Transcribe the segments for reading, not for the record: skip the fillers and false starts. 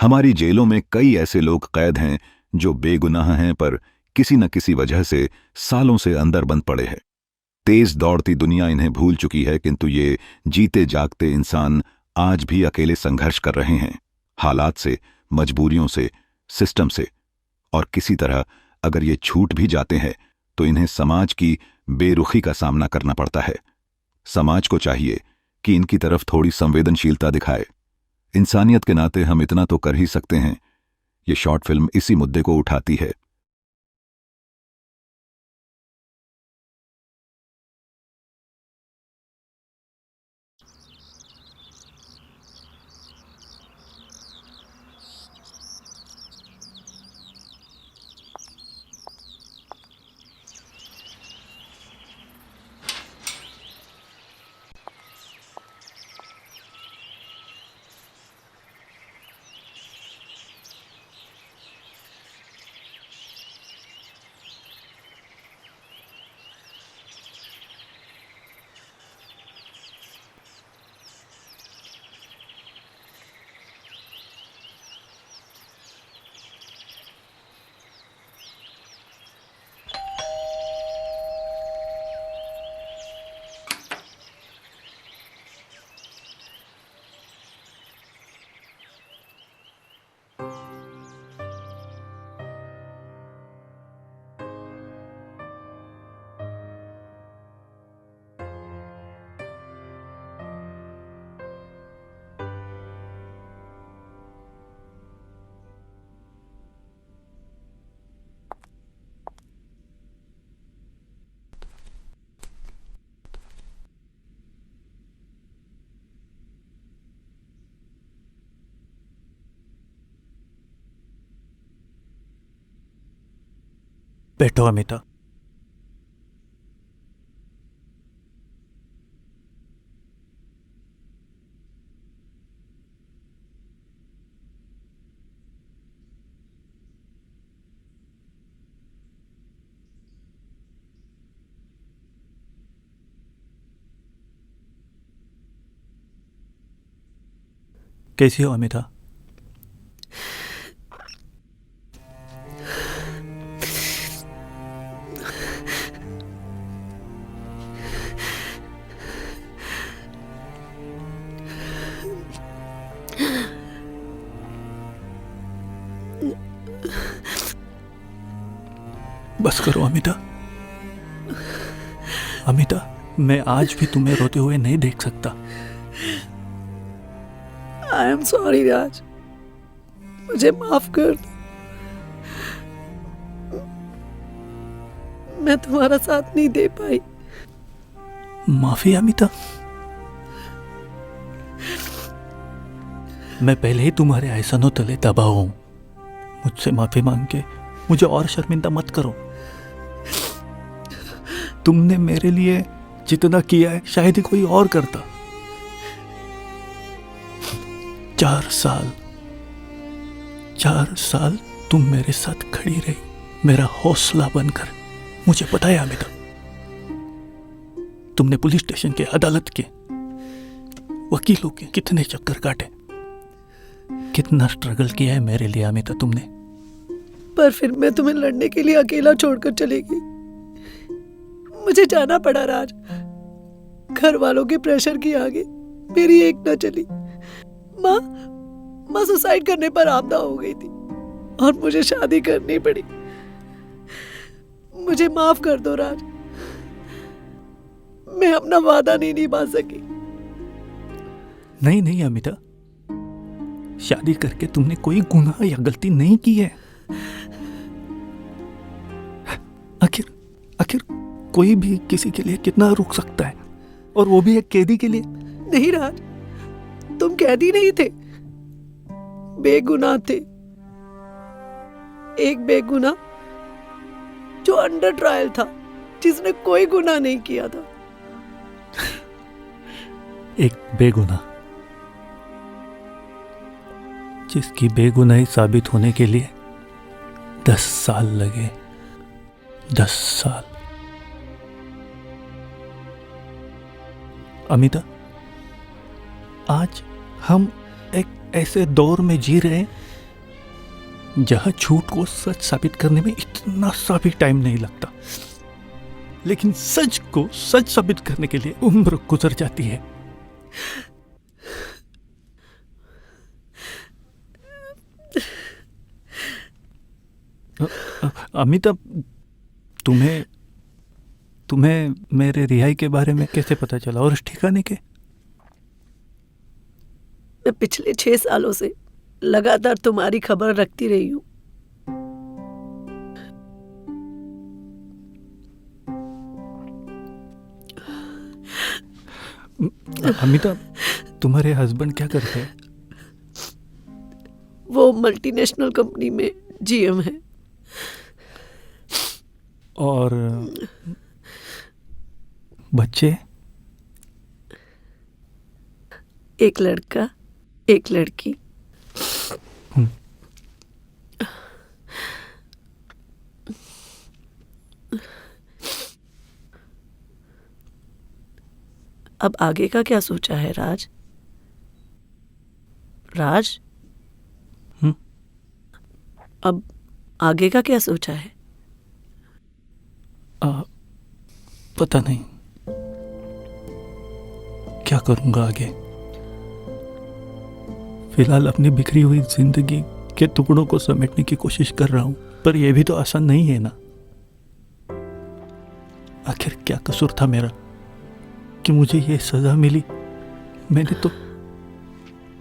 हमारी जेलों में कई ऐसे लोग कैद हैं जो बेगुनाह हैं पर किसी न किसी वजह से सालों से अंदर बंद पड़े हैं। तेज दौड़ती दुनिया इन्हें भूल चुकी है, किंतु ये जीते जागते इंसान आज भी अकेले संघर्ष कर रहे हैं, हालात से, मजबूरियों से, सिस्टम से। और किसी तरह अगर ये छूट भी जाते हैं तो इन्हें समाज की बेरुखी का सामना करना पड़ता है। समाज को चाहिए कि इनकी तरफ थोड़ी संवेदनशीलता दिखाए। इंसानियत के नाते हम इतना तो कर ही सकते हैं। ये शॉर्ट फिल्म इसी मुद्दे को उठाती है। बैठो अमिता। कैसी हो अमिता? बस करो अमिता। अमिता, मैं आज भी तुम्हें रोते हुए नहीं देख सकता। आई एम सॉरी राज, मुझे माफ कर दो। मैं तुम्हारा साथ नहीं दे पाई। माफी अमिता? मैं पहले ही तुम्हारे ऐसनों तले दबा हूं। मुझसे माफी मांग के मुझे और शर्मिंदा मत करो। तुमने मेरे लिए जितना किया है शायद ही कोई और करता। 4 साल तुम मेरे साथ खड़ी रही, मेरा हौसला बनकर। मुझे पता है अमिता, तुमने पुलिस स्टेशन के, अदालत के, वकीलों के कितने चक्कर काटे, कितना स्ट्रगल किया है मेरे लिए अमिता तुमने। पर फिर मैं तुम्हें लड़ने के लिए अकेला छोड़कर चली गई। मुझे जाना पड़ा राज। घर वालों के प्रेशर के आगे मेरी एक न चली। माँ सुसाइड करने पर आपदा हो गई थी और मुझे शादी करनी पड़ी। मुझे माफ कर दो राज, मैं अपना वादा नहीं निभा सकी। नहीं अमिता, शादी करके तुमने कोई गुनाह या गलती नहीं की है। आखिर कोई भी किसी के लिए कितना रुक सकता है, और वो भी एक कैदी के लिए। नहीं राज, तुम कैदी नहीं थे, बेगुनाह थे। एक बेगुनाह जो अंडर ट्रायल था, जिसने कोई गुनाह नहीं किया था। एक बेगुनाह जिसकी बेगुनाही साबित होने के लिए 10 साल लगे। 10 साल। अमिता, आज हम एक ऐसे दौर में जी रहे हैं जहां झूठ को सच साबित करने में इतना सा भी टाइम नहीं लगता, लेकिन सच को सच साबित करने के लिए उम्र गुजर जाती है। अमिता, तुम्हें मेरे रिहाई के बारे में कैसे पता चला, और इस ठिकाने के? मैं पिछले 6 सालों से लगातार तुम्हारी खबर रखती रही हूं। अमिता, तुम्हारे हस्बैंड क्या करते हैं? वो मल्टीनेशनल कंपनी में जीएम है। और बच्चे? एक लड़का, एक लड़की। अब आगे का क्या सोचा है राज? राज, अब आगे का क्या सोचा है? पता नहीं क्या करूंगा आगे। फिलहाल अपनी बिखरी हुई जिंदगी के टुकड़ों को समेटने की कोशिश कर रहा हूं, पर यह भी तो आसान नहीं है ना। आखिर क्या कसूर था मेरा कि मुझे ये सजा मिली?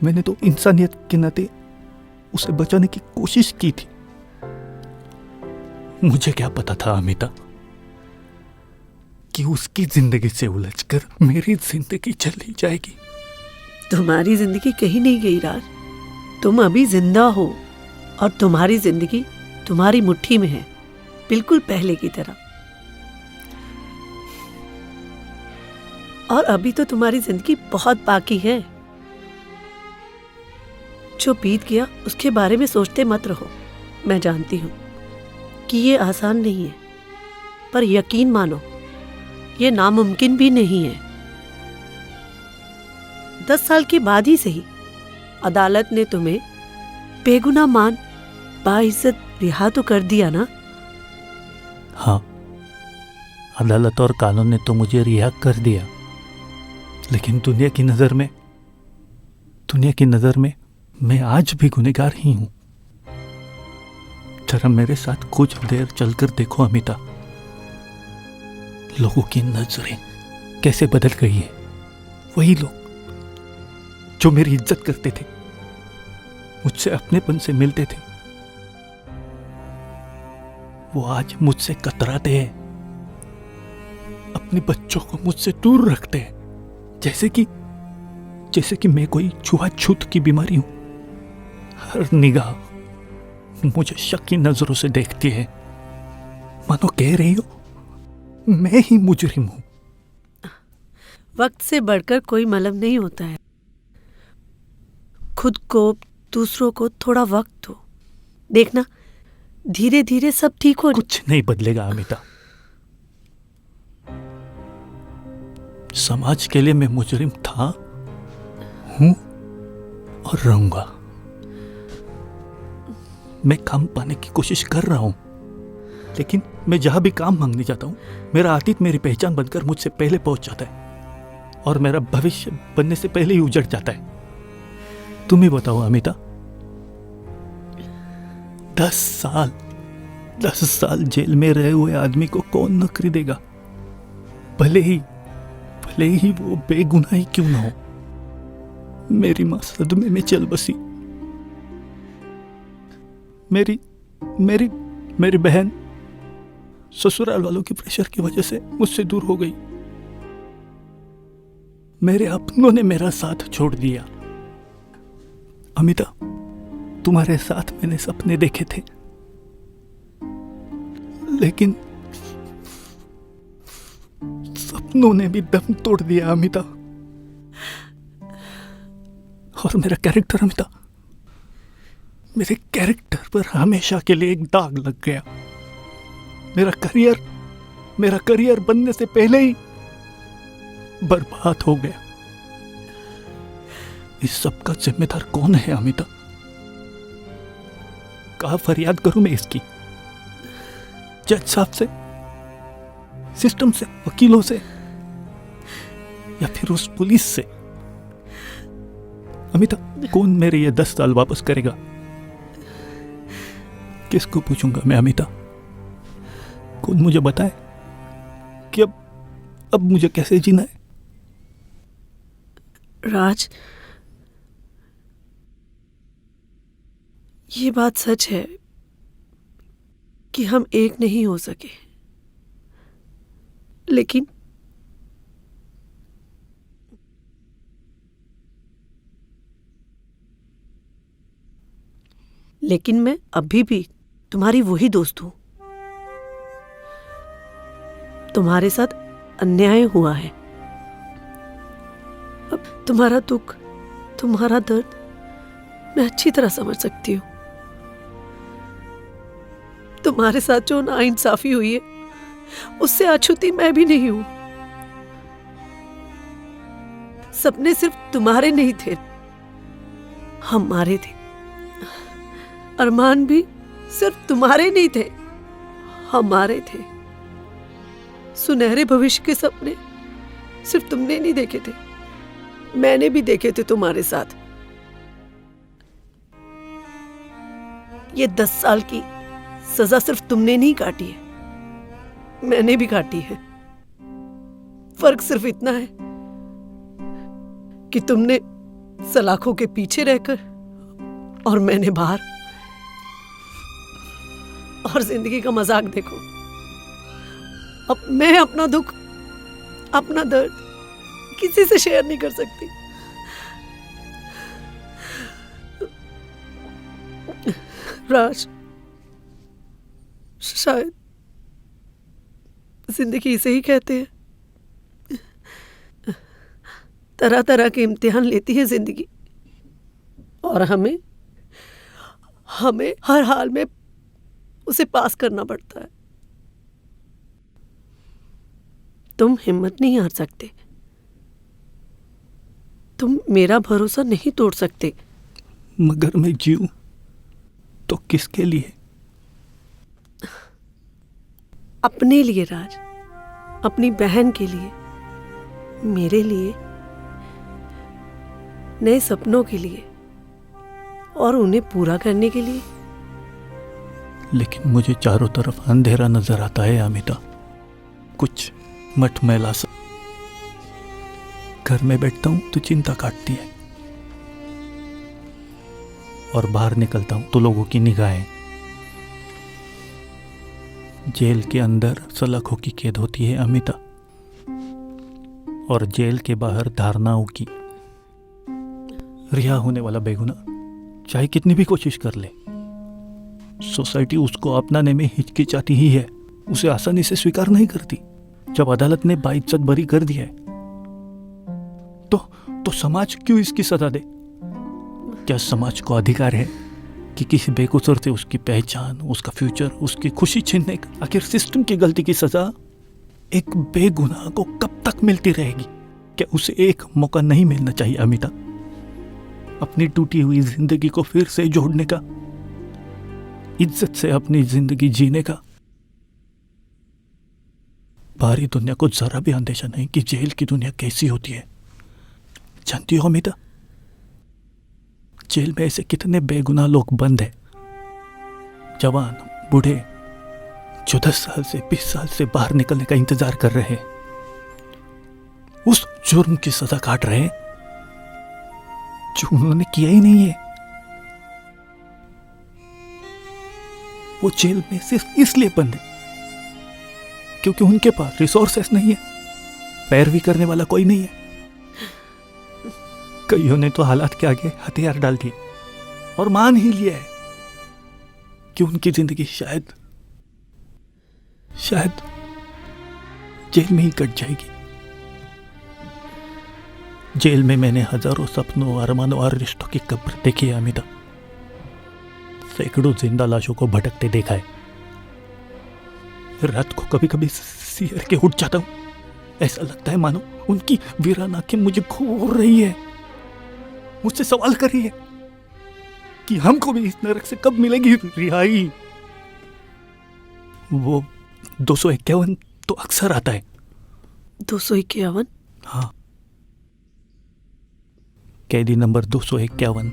मैंने तो इंसानियत के नाते उसे बचाने की कोशिश की थी। मुझे क्या पता था अमिता कि उसकी जिंदगी से उलझकर मेरी जिंदगी चली जाएगी। तुम्हारी जिंदगी कहीं नहीं गई राज, तुम अभी जिंदा हो और तुम्हारी जिंदगी तुम्हारी मुट्ठी में है, बिल्कुल पहले की तरह। और अभी तो तुम्हारी जिंदगी बहुत बाकी है। जो बीत गया उसके बारे में सोचते मत रहो। मैं जानती हूं कि ये आसान नहीं है, पर यकीन मानो ये नामुमकिन भी नहीं है। 10 साल के बाद ही सही अदालत ने तुम्हें बेगुनाह मान बाइज्जत रिहा तो कर दिया ना? हाँ, अदालत और कानून ने तो मुझे रिहा कर दिया, लेकिन दुनिया की नजर में मैं आज भी गुनहगार ही हूं। जरा मेरे साथ कुछ देर चलकर देखो अमिता, लोगों की नजरें कैसे बदल गई है। वही लोग जो मेरी इज्जत करते थे, मुझसे अपनेपन से मिलते थे, वो आज मुझसे कतराते हैं, अपने बच्चों को मुझसे दूर रखते हैं, जैसे कि मैं कोई छुआछूत की बीमारी हूं। हर निगाह मुझे शक की नजरों से देखती है, मानो कह रही हो मैं ही मुजरिम हूं। वक्त से बढ़कर कोई मलम नहीं होता है। खुद को, दूसरों को थोड़ा वक्त दो, देखना धीरे धीरे सब ठीक हो। कुछ नहीं बदलेगा अमिता। समाज के लिए मैं मुजरिम था, हूं और रहूंगा। मैं काम पाने की कोशिश कर रहा हूं, लेकिन मैं जहां भी काम मांगने जाता हूं, मेरा अतीत मेरी पहचान बनकर मुझसे पहले पहुंच जाता है और मेरा भविष्य बनने से पहले ही उजड़ जाता है। तुम ही बताओ अमिता, 10 साल जेल में रहे हुए आदमी को कौन नौकरी देगा, भले ही वो बेगुनाह ही क्यों ना हो। मेरी मां सदमे में चल बसी। मेरी बहन ससुराल वालों के प्रेशर की वजह से मुझसे दूर हो गई। मेरे अपनों ने मेरा साथ छोड़ दिया। अमिता, तुम्हारे साथ मैंने सपने देखे थे, लेकिन सपनों ने भी दम तोड़ दिया अमिता। और मेरा कैरेक्टर अमिता, मेरे कैरेक्टर पर हमेशा के लिए एक दाग लग गया। मेरा करियर बनने से पहले ही बर्बाद हो गया। इस सब का जिम्मेदार कौन है अमिता? कहाँ फरियाद करूं मैं इसकी? जज साहब से, सिस्टम से, वकीलों से, या फिर उस पुलिस से? अमिता, कौन मेरे ये 10 साल वापस करेगा? किसको पूछूंगा मैं अमिता? कौन मुझे बताए कि अब मुझे कैसे जीना है? राज, ये बात सच है कि हम एक नहीं हो सके, लेकिन मैं अभी भी तुम्हारी वही दोस्त हूं। तुम्हारे साथ अन्याय हुआ है। अब तुम्हारा दुख, तुम्हारा दर्द मैं अच्छी तरह समझ सकती हूँ। तुम्हारे साथ जो नाइंसाफी हुई है, उससे अछूती मैं भी नहीं हूं। सपने सिर्फ तुम्हारे नहीं थे, हमारे थे। अरमान भी सिर्फ तुम्हारे नहीं थे, हमारे थे। सुनहरे भविष्य के सपने सिर्फ तुमने नहीं देखे थे, मैंने भी देखे थे तुम्हारे साथ। ये 10 साल की सजा सिर्फ तुमने नहीं काटी है, मैंने भी काटी है। फर्क सिर्फ इतना है कि तुमने सलाखों के पीछे रहकर और मैंने बाहर। और जिंदगी का मजाक देखो, अब मैं अपना दुख, अपना दर्द किसी से शेयर नहीं कर सकती। राज, शायद जिंदगी इसे ही कहते हैं। तरह तरह के इम्तिहान लेती है जिंदगी, और हमें हर हाल में उसे पास करना पड़ता है। तुम हिम्मत नहीं हार सकते, तुम मेरा भरोसा नहीं तोड़ सकते। मगर मैं जीऊं तो किसके लिए? अपने लिए राज, अपनी बहन के लिए, मेरे लिए, नए सपनों के लिए और उन्हें पूरा करने के लिए। लेकिन मुझे चारों तरफ अंधेरा नजर आता है अमिता, कुछ मटमैला सा। घर में बैठता हूं तो चिंता काटती है, और बाहर निकलता हूं तो लोगों की निगाहें। जेल के अंदर सलाखों की कैद होती है अमिता, और जेल के बाहर धारणाओं की। रिहा होने वाला बेगुनाह चाहे कितनी भी कोशिश कर ले, सोसाइटी उसको अपनाने में हिचकिचाती ही है, उसे आसानी से स्वीकार नहीं करती। जब अदालत ने बाइज्जत बरी कर दिया है तो समाज क्यों इसकी सजा दे? क्या समाज को अधिकार है कि किसी बेकसूर से उसकी पहचान, उसका फ्यूचर, उसकी खुशी छीनने का? आखिर सिस्टम की गलती की सजा एक बेगुनाह को कब तक मिलती रहेगी? क्या उसे एक मौका नहीं मिलना चाहिए अमिता, अपनी टूटी हुई जिंदगी को फिर से जोड़ने का, इज्जत से अपनी जिंदगी जीने का? बाहरी दुनिया को जरा भी अंदेशा नहीं कि जेल की दुनिया कैसी होती है। जानती हो अमिता, जेल में ऐसे कितने बेगुनाह लोग बंद हैं, जवान, बूढ़े, जो 10 साल से 20 साल से बाहर निकलने का इंतजार कर रहे हैं, उस जुर्म की सजा काट रहे हैं जो उन्होंने किया ही नहीं है। वो जेल में सिर्फ इसलिए बंद है क्योंकि उनके पास रिसोर्सेस नहीं है, पैरवी करने वाला कोई नहीं है। कईयों ने तो हालात के आगे हथियार डाल दिए और मान ही लिया है कि उनकी जिंदगी शायद जेल में ही कट जाएगी। जेल में मैंने हजारों सपनों, अरमानों और रिश्तों की कब्र देखी है अमिता। सैकड़ों जिंदा लाशों को भटकते देखा है। रात को कभी कभी सिर के उठ जाता हूं, ऐसा लगता है मानो उनकी वीरान आंखें मुझे घूर रही है, मुझसे सवाल कर रही है कि हमको भी इस नरक से कब मिलेगी रिहाई। वो 251 तो अक्सर आता है। 251? हाँ, कैदी नंबर 251।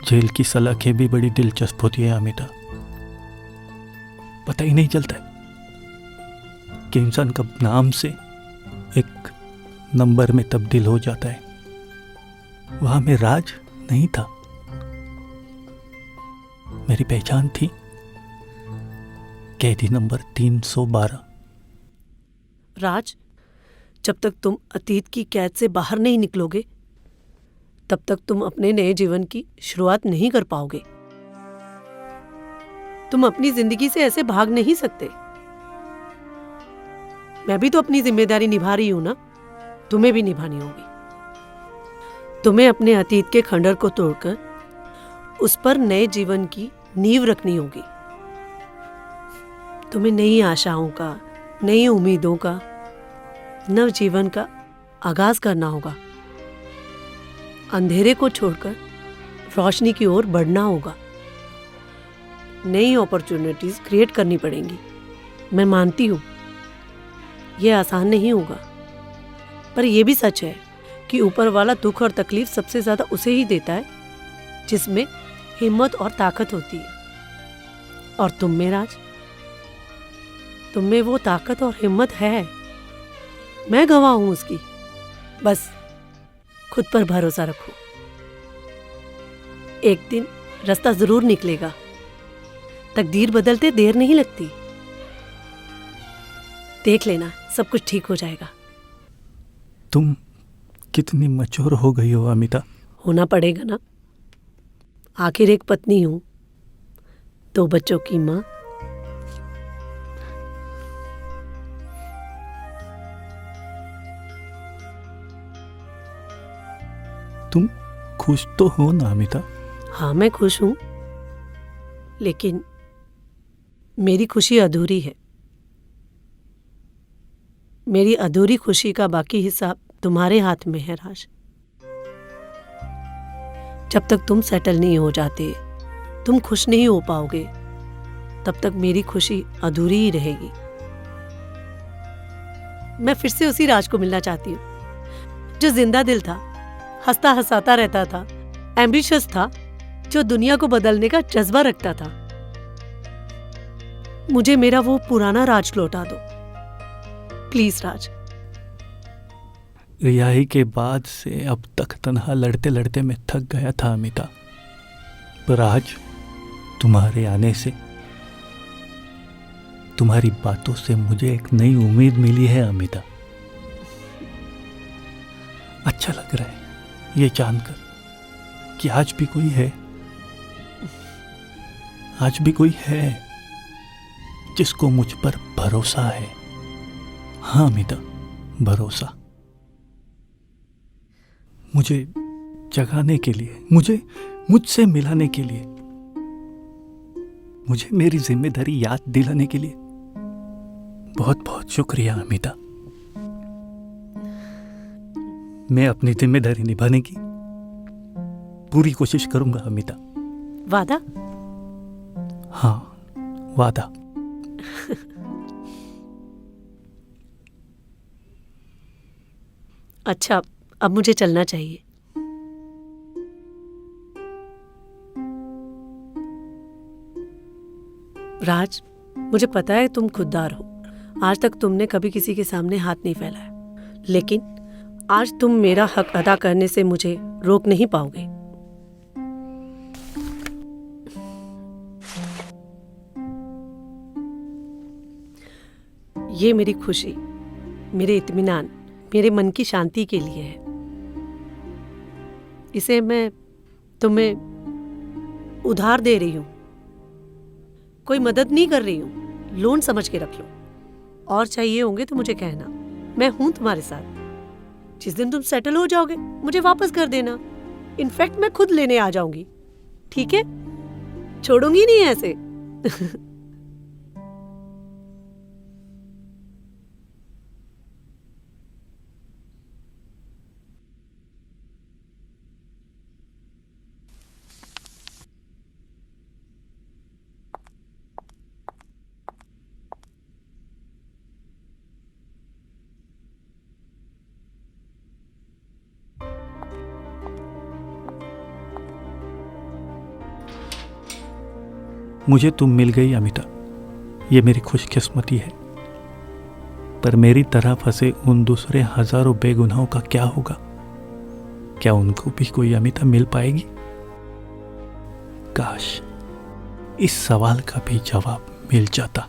जेल की सलाखें भी बड़ी दिलचस्प होती है अमिता। पता ही नहीं चलता है कि इंसान कब नाम से एक नंबर में तब्दील हो जाता है। वहां में राज नहीं था, मेरी पहचान थी कैदी नंबर 312। राज, जब तक तुम अतीत की कैद से बाहर नहीं निकलोगे तब तक तुम अपने नए जीवन की शुरुआत नहीं कर पाओगे। तुम अपनी जिंदगी से ऐसे भाग नहीं सकते। मैं भी तो अपनी जिम्मेदारी निभा रही हूं ना, तुम्हें भी निभानी होगी। तुम्हें अपने अतीत के खंडर को तोड़कर उस पर नए जीवन की नींव रखनी होगी। तुम्हें नई आशाओं का, नई उम्मीदों का, नव जीवन का आगाज करना होगा। अंधेरे को छोड़कर रोशनी की ओर बढ़ना होगा। नई अपॉर्चुनिटीज क्रिएट करनी पड़ेंगी। मैं मानती हूं यह आसान नहीं होगा, पर यह भी सच है कि ऊपर वाला दुख और तकलीफ सबसे ज्यादा उसे ही देता है जिसमें हिम्मत और ताकत होती है। और तुम में राज, तुम में वो ताकत और हिम्मत है। मैं गवाह हूं उसकी। बस खुद पर भरोसा रखो, एक दिन रास्ता जरूर निकलेगा। तकदीर बदलते देर नहीं लगती। देख लेना, सब कुछ ठीक हो जाएगा। तुम कितनी मैच्योर हो गई हो अमिता। होना पड़ेगा ना, आखिर एक पत्नी हूं, 2 बच्चों की मां। तुम खुश तो हो ना अमिता? हाँ, मैं खुश हूं, लेकिन मेरी खुशी अधूरी है। मेरी अधूरी खुशी का बाकी हिस्सा तुम्हारे हाथ में है राज। जब तक तुम सेटल नहीं हो जाते, तुम खुश नहीं हो पाओगे, तब तक मेरी खुशी अधूरी ही रहेगी। मैं फिर से उसी राज को मिलना चाहती हूँ जो जिंदा दिल था, हंसता हंसाता रहता था, एम्बिशियस था, जो दुनिया को बदलने का जज्बा रखता था। मुझे मेरा वो पुराना राज लौटा दो प्लीज राज। रिहाई के बाद से अब तक तन्हा लड़ते लड़ते मैं थक गया था अमिता, पर आज तुम्हारे आने से, तुम्हारी बातों से मुझे एक नई उम्मीद मिली है अमिता। अच्छा लग रहा है ये जानकर कि आज भी कोई है, आज भी कोई है जिसको मुझ पर भरोसा है। हाँ अमिता, भरोसा। मुझे जगाने के लिए, मुझे मुझसे मिलाने के लिए, मुझे मेरी जिम्मेदारी याद दिलाने के लिए बहुत बहुत शुक्रिया अमिता। मैं अपनी जिम्मेदारी निभाने की पूरी कोशिश करूंगा अमिता। वादा? हाँ, वादा। अच्छा, अब मुझे चलना चाहिए। राज, मुझे पता है तुम खुददार हो। आज तक तुमने कभी किसी के सामने हाथ नहीं फैलाया, लेकिन आज तुम मेरा हक अदा करने से मुझे रोक नहीं पाओगे। ये मेरी खुशी, मेरे इत्मीनान, मेरे मन की शांति के लिए है। इसे मैं तुम्हें उधार दे रही हूं, कोई मदद नहीं कर रही हूं। लोन समझ के रख लो। और चाहिए होंगे तो मुझे कहना, मैं हूं तुम्हारे साथ। जिस दिन तुम सेटल हो जाओगे मुझे वापस कर देना। इनफैक्ट मैं खुद लेने आ जाऊंगी, ठीक है? छोड़ूंगी नहीं ऐसे। मुझे तुम मिल गई अमिता, ये मेरी खुशकिस्मती है। पर मेरी तरह फंसे उन दूसरे हजारों बेगुनाहों का क्या होगा? क्या उनको भी कोई अमिता मिल पाएगी? काश इस सवाल का भी जवाब मिल जाता।